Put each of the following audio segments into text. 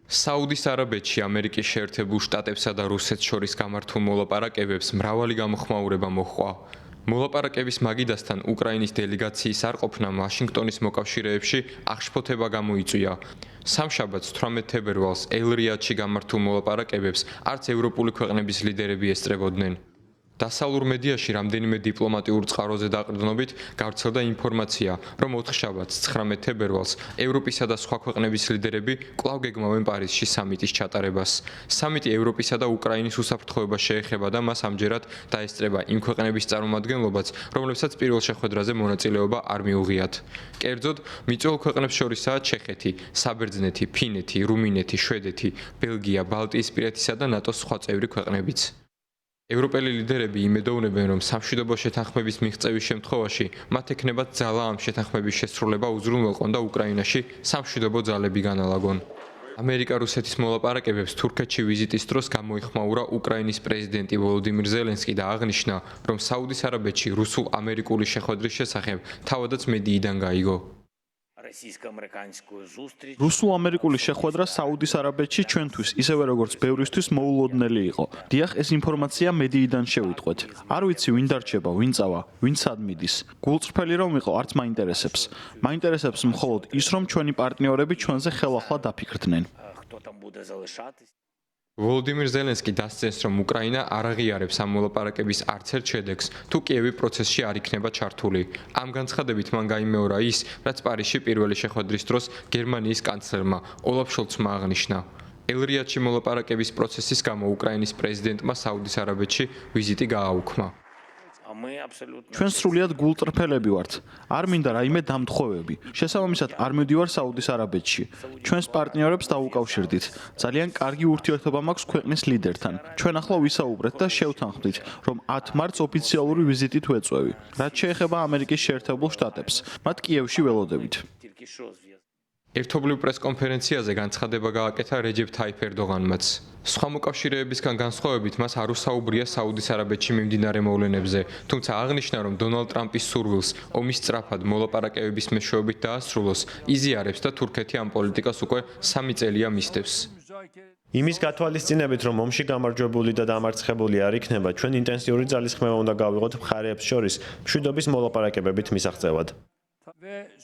საუდის არაბეთში ამერიკის შეერთებულ შტატებსა და რუსეთს შორის გამართულ მოლაპარაკებებს მრავალი გამოხმაურება მოჰყვა. მოლაპარაკების მაგიდასთან უკრაინის დელეგაციის არყოფნამ ვაშინგტონის მოკავშირეებში აღშფოთება გამოიწვია. სამშაბათს 18 თებერვალს ელ-რიადში გამართულ მოლაპარაკებებს არც ევროპული ქვეყნების ლიდერები ესწრებოდნენ. დასავლურ მედიაში რამდენიმე დიპლომატიურ წყაროზე დაყრდნობით გავრცელდა ინფორმაცია, რომ ოთხშაბათს 19 თებერვალს ევროპისა და სხვა ქვეყნების ლიდერები კვლავ გეგმავენ პარიზში სამიტის ჩატარებას. სამიტი ევროპისა და უკრაინის უსაფრთხოებას შეეხება და მას ამჯერად დაესწრება იმ ქვეყნების წარმომადგენლობაც, რომლებსაც პირველ შეხვედრაზე მონაწილეობა არ მიუღიათ. კერძოდ, მიწვეულ ქვეყნებს შორისაა ჩეხეთი, საბერძნეთი, ფინეთი, რუმინეთი, შვედეთი, ბელგია, ბალტიისპირეთისა და ნატოს სხვა წევრი ქვეყნებიც. ევროპელი ლიდერები იმედოვნებენ, რომ სამშვიდობო შეთანხმების მიღწევის შემთხვევაში მათ ექნებათ ძალა ამ შეთანხმების შესრულება უზრუნველყონ და უკრაინაში სამშვიდობო ძალები განალაგონ. ამერიკა-რუსეთის მოლაპარაკებებს თურქეთში ვიზიტის დროს გამოიხმაურა უკრაინის პრეზიდენტი ვოლოდიმირ ზელენსკი და აღნიშნა, რომ საუდის არაბეთში რუსულ-ამერიკული შეხვედრის შესახებ თავადაც მედიიდან გაიგო. რუსულ-ამერიკული შეხვედრა საუდის არაბეთში ჩვენთვის, ისევე როგორც ბევრისთვის მოულოდნელი იყო. დიახ, ეს ინფორმაცია მედიიდან შევიტყვეთ. არ ვიცი, ვინ დარჩება, ვინ წავა, ვინ სად მიდის. გულწრფელი რომ იყო, არც მაინტერესებს. მაინტერესებს მხოლოდ ის, რომ ჩვენი პარტნიორები ჩვენზე ხელახლა დაფიქრდნენ. ვოლოდიმირ ზელენსკი დასძენს, რომ უკრაინა არ აღიარებს ამ მოლაპარაკების არც ერთ შედეგს, თუ კიევი პროცესში არ იქნება ჩართული. ამ განცხადებით მან გაიმეორა ის, რაც პარიზში პირველი შეხვედრის დროს გერმანიის კანცლერმა ოლაფ შოლცმა აღნიშნა. ელ-რიადში მოლაპარაკების პროცესის გამო უკრაინის პრეზიდენტმა საუდის არაბეთში ვიზიტი გააუქმა. ჩვენ სრულიად გულწრფელები ვართ. არ მინდა რაიმე დამთხოვები. შესაბამისად არ მივდივარ საუდის არაბეთში. ჩვენს პარტნიორებს დაუკავშირდით. ძალიან კარგი ურთიერთობა მაქვს ქვეყნის ლიდერთან. ჩვენ ახლა ვისაუბრეთ და შევთანხმდით, რომ 10 მარტს ოფიციალური ვიზიტით ვეწვევი. რაც შეეხება ამერიკის შეერთებულ შტატებს, მათ კიევში ველოდებით. ერთობლივ პრესკონფერენციაზე განცხადება გააკეთა რეჯეფ თაიფ ერდოღანმაც. სხვა მოკავშირეებისგან განსხვავებით მას არ უსაუბრია საუდის არაბეთში მიმდინარე მოვლენებზე, თუმცა აღნიშნა, რომ დონალდ ტრამპის სურვილს ომის სწრაფად მოლაპარაკებების მეშვეობით დაასრულოს, იზიარებს და თურქეთი ამ პოლიტიკას უკვე 3 წელია მისდევს. იმის გათვალისწინებით, რომ ომში გამარჯვებული და დამარცხებული არ იქნება, ჩვენ ინტენსიური ძალისხმევა უნდა გავიღოთ მხარეებს შორის მშვიდობის მოლაპარაკებებით მისაღწევად.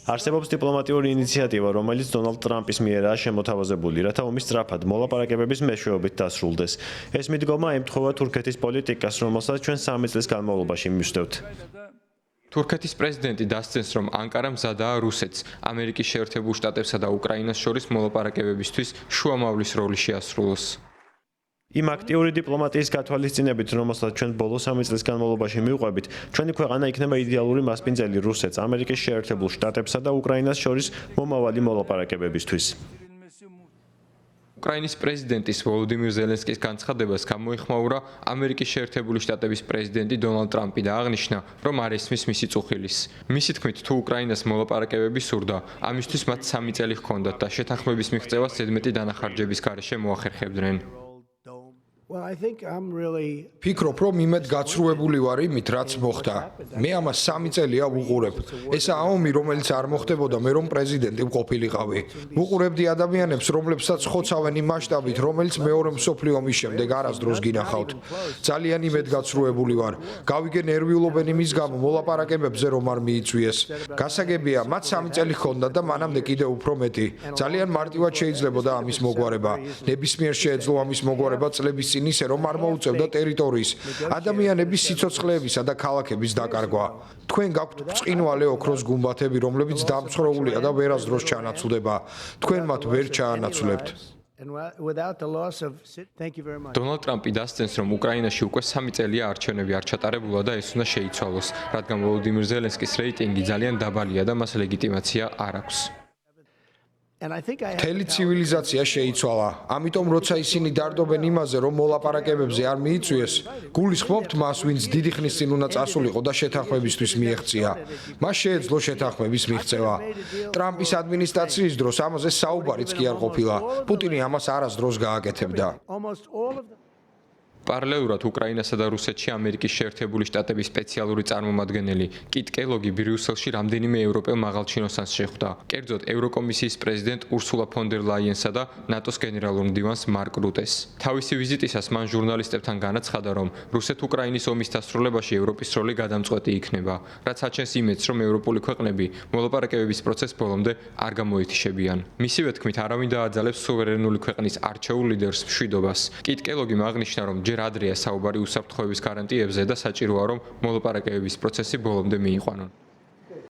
არსებობს დიპლომატიური ინიციატივა, რომელიც დონალდ ტრამპის მიერაა შემოთავაზებული, რათა ომის სწრაფად მოლაპარაკებების მეშვეობით დასრულდეს. ეს მიდგომა ემთხვევა თურქეთის პოლიტიკას, რომელსაც ჩვენ 3 წლის განმავლობაში მივსდევთ. თურქეთის პრეზიდენტი დასძენს, რომ ანკარა მზადაა რუსეთს, ამერიკის შეერთებულ შტატებსა და უკრაინას შორის მოლაპარაკებებისთვის შუამავლის როლი შეასრულოს. იმ აქტიური დიპლომატიის გათვალისწინებით, რომელსაც ჩვენ ბოლო 3 წლის განმავლობაში მივყვებით, ჩვენი ქვეყანა იქნება იდეალური მასპინძელი რუსეთს, ამერიკის შეერთებულ შტატებსა და უკრაინას შორის მომავალი მოლაპარაკებებისთვის. უკრაინის პრეზიდენტის ვოლოდიმირ ზელენსკის განცხადებას გამოიხმაურა ამერიკის შეერთებული შტატების პრეზიდენტი დონალდ ტრამპი და აღნიშნა, რომ არ ესმის მისი წუხილის. მისი თქმით, თუ უკრაინას მოლაპარაკებები სურდა, ამისთვის მათ 3 წელი ჰქონდათ და შეთანხმების მიღწევას ზედმეტი დანახარჯების გარეშე მოახერხებდნენ. ფიქრობ, რომ იმედ გაცრუებული ვარ იმით, რაც მოხდა. მე ამას 3 წელია ვუყურებ. ესაა ომი, რომელიც არ მოხდებოდა მე რომ პრეზიდენტი ვყოფილიყავი. ვუყურებდი ადამიანებს, რომლებსაც ხოცავენ იმ მასშტაბით, რომელიც მეორე მსოფლიო ომის შემდეგ არასდროს გინახავთ. ძალიან იმედ გაცრუებული ვარ. გავიგე ნერვიულობენ იმის გამო მოლაპარაკებებზე რომ არ მიიწვიეს. გასაგებია, მათ 3 წელი ჰქონდათ და მანამდე კიდევ უფრო მეტი. ძალიან მარტივად შეიძლებოდა ამის მოგვარება. ნებისმიერ შეეძლო ამის მოგვარება წლების წინ ისე რომ არ მოუწევდა ტერიტორიის, ადამიანების სიცოცხლეებისა და ქალაქების დაკარგვა. თქვენ გაქვთ ბრწყინვალე ოქროს გუმბათები, რომლებიც დამცხროულია და ვერასდროს ჩანაცვლდება. თქვენ მათ ვერ ჩაანაცვლებთ. დონალდ ტრამპი დასძენს, რომ უკრაინაში უკვე 3 წელია არჩევნები არ ჩატარებულა და ეს უნდა შეიცვალოს, რადგან ვოლოდიმირ ზელენსკის რეიტინგი ძალიან დაბალია და მას ლეგიტიმაცია არ აქვს. მთელი ცივილიზაცია შეიცვალა. ამიტომ როცა ისინი დარდობენ იმაზე, რომ მოლაპარაკებებზე არ მიიწვიეს, გულისხმობთ მას, ვინც დიდი ხნის წინ უნდა წასულიყო და შეთანხმებისთვის მიეღწია. მას შეეძლო შეთანხმების მიღწევა. ტრამპის ადმინისტრაციის დროს ამაზე საუბარიც კი არ ყოფილა. პუტინი ამას არასდროს გააკეთებდა. პარალელურად უკრაინასა და რუსეთში ამერიკის შეერთებული შტატების სპეციალური წარმომადგენელი კიტ კელოგი ბრიუსელში რამდენიმე ევროპელ მაღალჩინოსანს შეხვდა. კერძოდ ევროკომისიის პრეზიდენტ ურსულა ფონ დერ ლაიენსა და ნატოს გენერალურ მდივანს მარკ რუტეს. თავისი ვიზიტისას მან ჟურნალისტებთან განაცხადა, რომ რუსეთ-უკრაინის ომის დასრულებაში ევროპის როლი გადამწყვეტი იქნება, რაც აჩენს იმედს, რომ ევროპული ქვეყნები მოლაპარაკებების პროცესს ბოლომდე არ გამოეთიშებიან. მისივე თქმით, არავინ დააძალებს სუვერენული ქვეყნის არჩეულ ლიდერს მშვიდობას. კიტ კელოგი აღნიშნა, რომ ჯერ ადრეა საუბარი უსაფრთხოების გარანტიებზე და საჭიროა, რომ მოლაპარაკებების პროცესი ბოლომდე მიიყვანონ.